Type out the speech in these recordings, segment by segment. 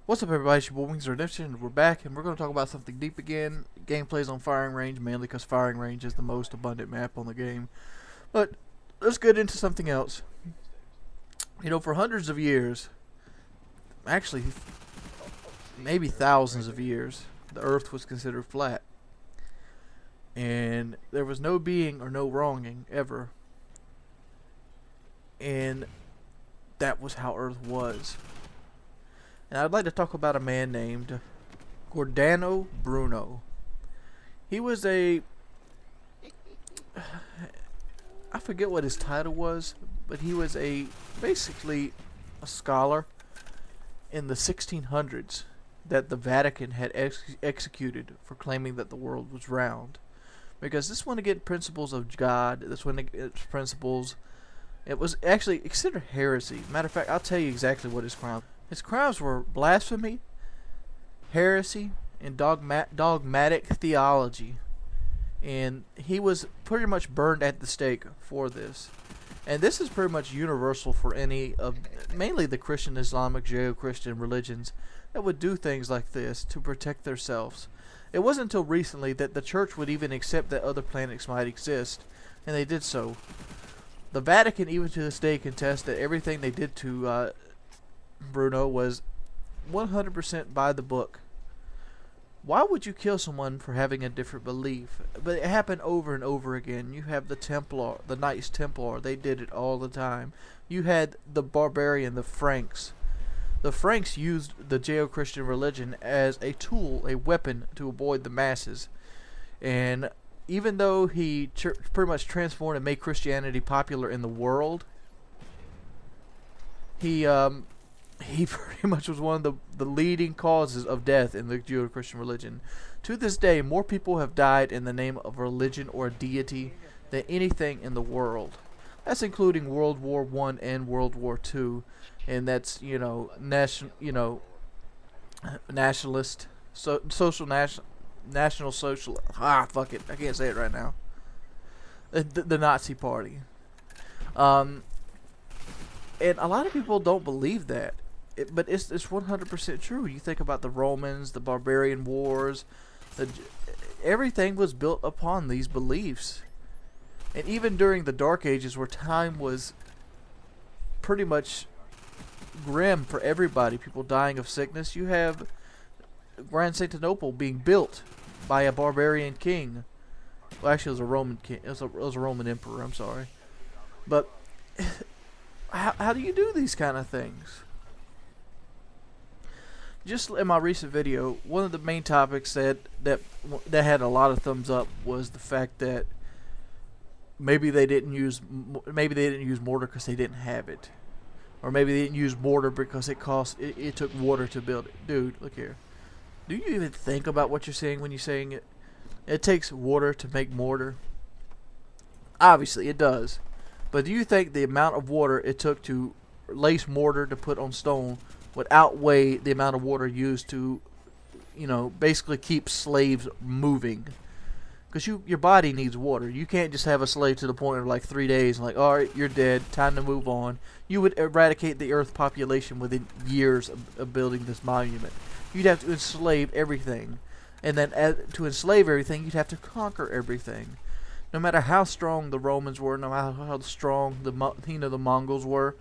What's up, everybody? It's your boy WingsofRedemption. We're back, and we're going to talk about something deep again. Gameplays on Firing Range, mainly because Firing Range is the most abundant map on the game. But let's get into something else. You know, for hundreds of years, actually, maybe thousands of years, the Earth was considered flat. And there was no being or no wronging, ever. And that was how Earth was. And I'd like to talk about a man named Giordano Bruno. He was I forget what his title was, but he was basically a scholar in the 1600s that the Vatican had executed for claiming that the world was round. Because this one again, principles of God, this one against principles, it was actually considered heresy. Matter of fact, I'll tell you exactly what his crimes. His crimes were blasphemy, heresy, and dogmatic theology. And he was pretty much burned at the stake for this. And this is pretty much universal for any of, mainly the Christian, Islamic, Judeo-Christian religions that would do things like this to protect themselves. It wasn't until recently that the church would even accept that other planets might exist, and they did so. The Vatican, even to this day, contests that everything they did to Bruno was 100% by the book. Why would you kill someone for having a different belief? But it happened over and over again. You have the Knights Templar. They did it all the time. You had the barbarian, the Franks. The Franks used the Judeo-Christian religion as a tool, a weapon to avoid the masses. And even though he pretty much transformed and made Christianity popular in the world, he pretty much was one of the leading causes of death in the Judeo-Christian religion. To this day, more people have died in the name of religion or a deity than anything in the world. That's including World War I and World War II, and that's nationalist, national social. Fuck it, I can't say it right now. The Nazi Party. And a lot of people don't believe that. But it's 100% true. You think about the Romans, the barbarian wars, everything was built upon these beliefs. And even during the Dark Ages, where time was pretty much grim for everybody, people dying of sickness, you have Constantinople being built by a barbarian king. Well, actually, it was a Roman king. It was a Roman emperor. I'm sorry, but how do you do these kind of things? Just in my recent video, one of the main topics that had a lot of thumbs up was the fact that maybe they didn't use mortar because they didn't have it, or maybe they didn't use mortar because it took water to build it. Dude, look here. Do you even think about what you're saying when you're saying it? It takes water to make mortar. Obviously, it does. But do you think the amount of water it took to lace mortar to put on stone would outweigh the amount of water used to, basically keep slaves moving? Because your body needs water. You can't just have a slave to the point of like 3 days and like, alright, you're dead, time to move on. You would eradicate the Earth population within years of building this monument. You'd have to enslave everything. And then to enslave everything, you'd have to conquer everything. No matter how strong the Romans were, no matter how strong the Mongols were,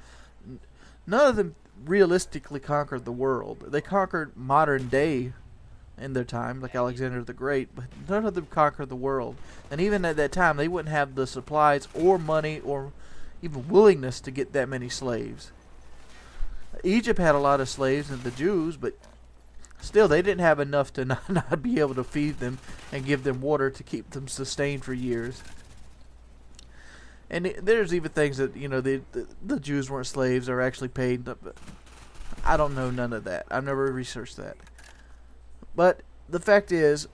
none of them realistically conquered the world. They conquered modern day in their time, like Alexander the Great, but none of them conquered the world. And even at that time, they wouldn't have the supplies or money or even willingness to get that many slaves. Egypt had a lot of slaves, and the Jews, but still they didn't have enough to not be able to feed them and give them water to keep them sustained for years. And there's even things that, the Jews weren't slaves or actually paid. I don't know none of that. I've never researched that. But the fact is,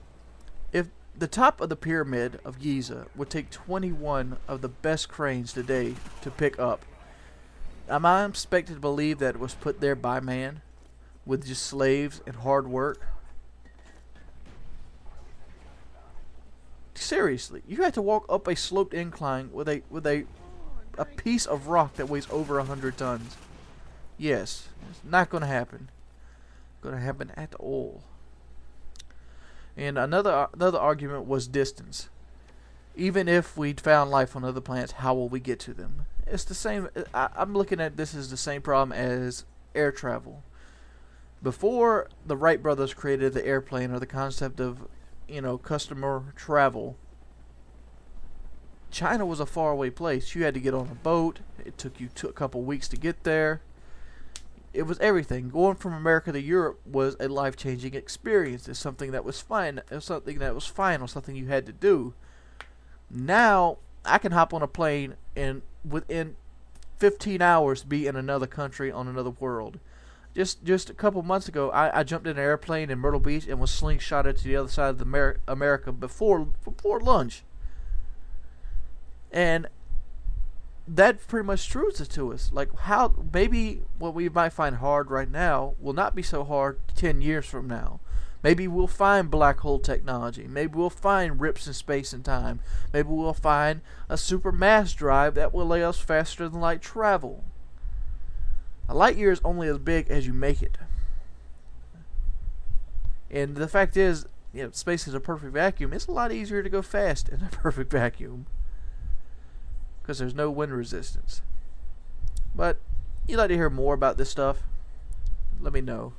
if the top of the pyramid of Giza would take 21 of the best cranes today to pick up, am I expected to believe that it was put there by man with just slaves and hard work? Seriously, you had to walk up a sloped incline with a piece of rock that weighs over 100 tons. Yes, it's not going to happen. going to happen at all. And another argument was distance. Even if we'd found life on other planets, how will we get to them? It's the same. I'm looking at this as the same problem as air travel. Before the Wright brothers created the airplane or the concept of, customer travel, China was a faraway place. You had to get on a boat. It took you a couple weeks to get there. It was everything. Going from America to Europe was a life-changing experience. It's something that was fine. It was something that was final. Something you had to do. Now I can hop on a plane and within 15 hours be in another country on another world. Just a couple months ago, I jumped in an airplane in Myrtle Beach and was slingshotted to the other side of America before lunch. And that pretty much proves it to us. Like, how maybe what we might find hard right now will not be so hard 10 years from now. Maybe we'll find black hole technology. Maybe we'll find rips in space and time. Maybe we'll find a super mass drive that will let us faster than light travel. A light year is only as big as you make it. And the fact is, space is a perfect vacuum. It's a lot easier to go fast in a perfect vacuum, because there's no wind resistance. But you'd like to hear more about this stuff? Let me know.